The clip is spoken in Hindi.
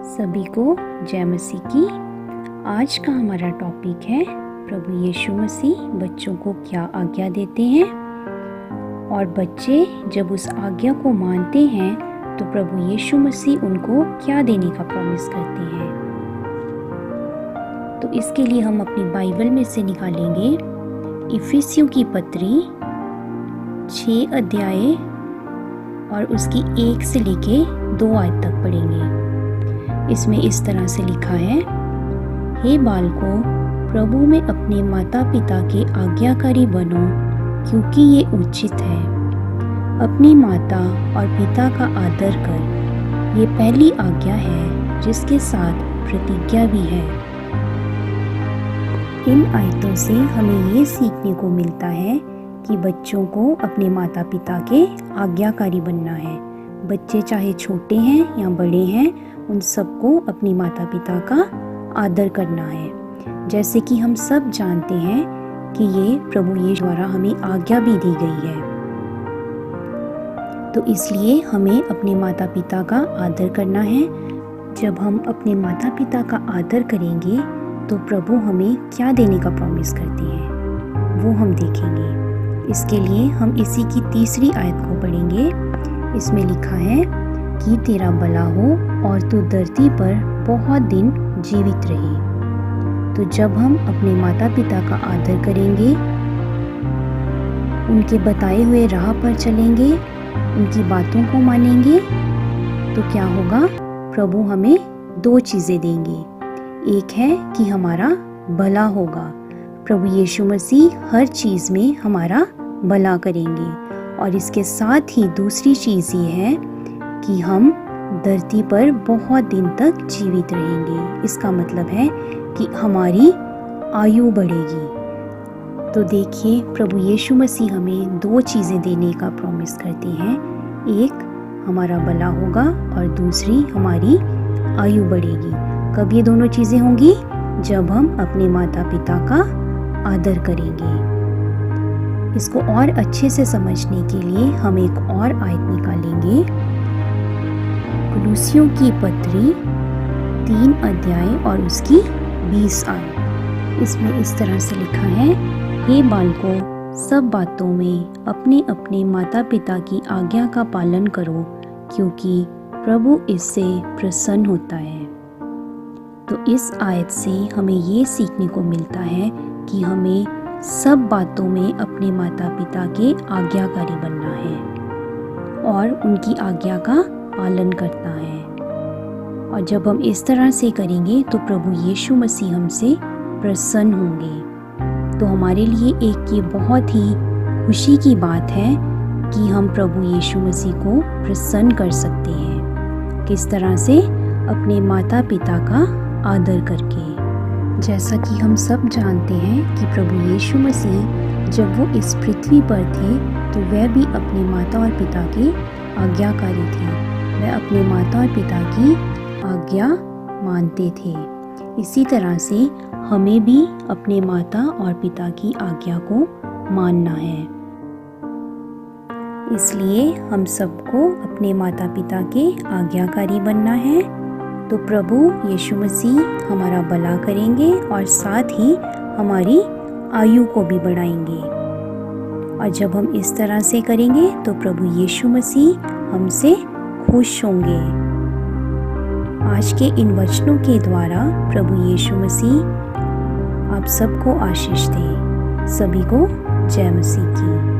सभी को जय मसीह की। आज का हमारा टॉपिक है प्रभु यीशु मसीह बच्चों को क्या आज्ञा देते हैं और बच्चे जब उस आज्ञा को मानते हैं तो प्रभु यीशु मसीह उनको क्या देने का प्रॉमिस करते हैं। तो इसके लिए हम अपनी बाइबल में से निकालेंगे इफिसियों की पत्री 6 अध्याय और उसकी 1 से लेके 2 आयत तक पढ़ेंगे। इसमें इस तरह से लिखा है, हे बालकों, प्रभु में अपने माता पिता के आज्ञाकारी बनो, क्योंकि ये उचित है। अपनी माता और पिता का आदर कर, ये पहली आज्ञा है जिसके साथ प्रतिज्ञा भी है। इन आयतों से हमें ये सीखने को मिलता है कि बच्चों को अपने माता पिता के आज्ञाकारी बनना है। बच्चे चाहे छोटे हैं या बड़े हैं, उन सबको अपनी माता पिता का आदर करना है। जैसे कि हम सब जानते हैं कि ये प्रभु यीशु द्वारा हमें आज्ञा भी दी गई है, तो इसलिए हमें अपने माता पिता का आदर करना है। जब हम अपने माता पिता का आदर करेंगे तो प्रभु हमें क्या देने का प्रॉमिस करते हैं वो हम देखेंगे। इसके लिए हम इसी की 3री आयत को पढ़ेंगे। इसमें लिखा है कि तेरा भला हो और तू धरती पर बहुत दिन जीवित रहे। तो जब हम अपने माता पिता का आदर करेंगे, उनके बताए हुए राह पर चलेंगे, उनकी बातों को मानेंगे, तो क्या होगा? प्रभु हमें 2 चीज़ें देंगे। एक है कि हमारा भला होगा। प्रभु यीशु मसीह हर चीज़ में हमारा भला करेंगे। और इसके साथ ही दूसरी चीज़ ये है कि हम धरती पर बहुत दिन तक जीवित रहेंगे। इसका मतलब है कि हमारी आयु बढ़ेगी। तो देखिए, प्रभु यीशु मसीह हमें 2 चीज़ें देने का प्रॉमिस करते हैं। एक हमारा भला होगा और दूसरी हमारी आयु बढ़ेगी। कब ये दोनों चीज़ें होंगी? जब हम अपने माता पिता का आदर करेंगे। इसको और अच्छे से समझने के लिए हम एक और आयत निकालेंगे। कुलुसियों की पत्री 3 अध्याय और उसकी 20 आयत। इसमें इस तरह से लिखा है, हे बालकों, सब बातों में अपने अपने माता पिता की आज्ञा का पालन करो, क्योंकि प्रभु इससे प्रसन्न होता है। तो इस आयत से हमें ये सीखने को मिलता है कि हमें सब बातों में अपने माता पिता के आज्ञाकारी बनना है और उनकी आज्ञा का पालन करना है। और जब हम इस तरह से करेंगे तो प्रभु यीशु मसीह हमसे प्रसन्न होंगे। तो हमारे लिए एक ये बहुत ही खुशी की बात है कि हम प्रभु यीशु मसीह को प्रसन्न कर सकते हैं। किस तरह से? अपने माता पिता का आदर करके। जैसा कि हम सब जानते हैं कि प्रभु यीशु मसीह जब वो इस पृथ्वी पर थे तो वह भी अपने माता और पिता के आज्ञाकारी थे। वह अपने माता और पिता की आज्ञा मानते थे। इसी तरह से हमें भी अपने माता और पिता की आज्ञा को मानना है। इसलिए हम सबको अपने माता पिता के आज्ञाकारी बनना है। तो प्रभु यीशु मसीह हमारा भला करेंगे और साथ ही हमारी आयु को भी बढ़ाएंगे। और जब हम इस तरह से करेंगे तो प्रभु यीशु मसीह हमसे खुश होंगे। आज के इन वचनों के द्वारा प्रभु यीशु मसीह आप सबको आशीष दे। सभी को जय मसीह की।